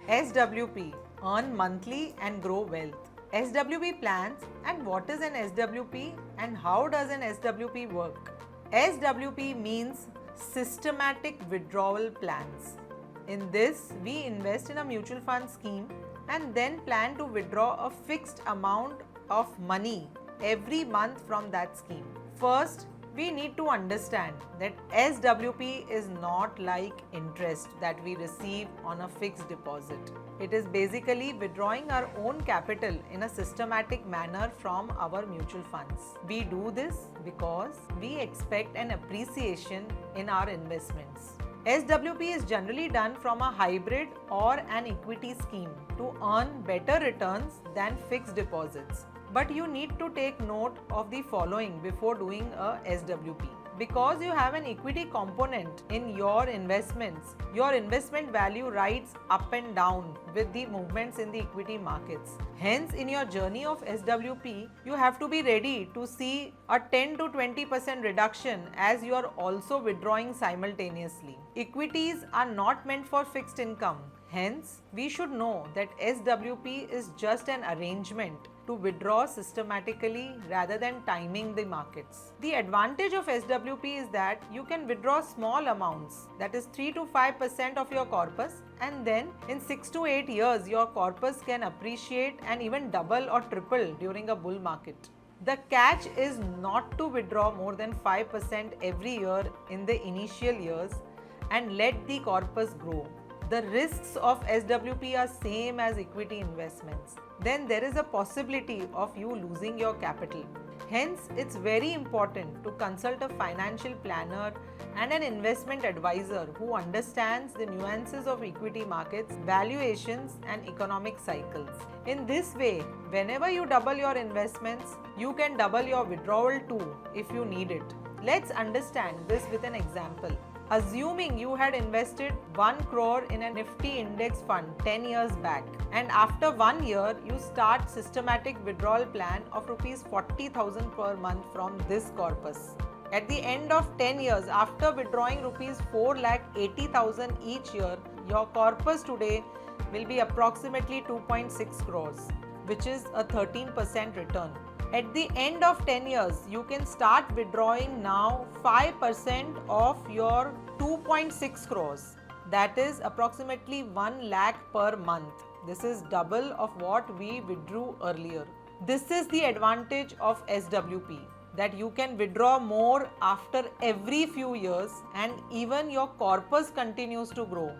SWP, earn monthly and grow wealth. SWP plans, and what is an SWP and how does an SWP work? SWP means systematic withdrawal plans. In this, we invest in a mutual fund scheme and then plan to withdraw a fixed amount of money every month from that scheme. First, we need to understand that SWP is not like interest that we receive on a fixed deposit. It is basically withdrawing our own capital in a systematic manner from our mutual funds. We do this because we expect an appreciation in our investments. SWP is generally done from a hybrid or an equity scheme to earn better returns than fixed deposits. But you need to take note of the following before doing a SWP. Because you have an equity component in your investments, your investment value rides up and down with the movements in the equity markets. Hence, in your journey of SWP, you have to be ready to see a 10 to 20% reduction as you are also withdrawing simultaneously. Equities are not meant for fixed income. Hence, we should know that SWP is just an arrangement to withdraw systematically rather than timing the markets. The advantage of SWP is that you can withdraw small amounts, that is 3 to 5% of your corpus, and then in 6 to 8 years your corpus can appreciate and even double or triple during a bull market. The catch is not to withdraw more than 5% every year in the initial years and let the corpus grow. The risks of SWP are same as equity investments. Then there is a possibility of you losing your capital. Hence, it's very important to consult a financial planner and an investment advisor who understands the nuances of equity markets, valuations and economic cycles. In this way, whenever you double your investments, you can double your withdrawal too if you need it. Let's understand this with an example. Assuming you had invested 1 crore in a Nifty index fund 10 years back, and after 1 year you start systematic withdrawal plan of rupees 40,000 per month from this corpus. At the end of 10 years, after withdrawing rupees 4,80,000 each year, your corpus today will be approximately 2.6 crores, which is a 13% return. At the end of 10 years, you can start withdrawing now 5% of your 2.6 crores. That is approximately 1 lakh per month. This is double of what we withdrew earlier. This is the advantage of SWP, that you can withdraw more after every few years and even your corpus continues to grow.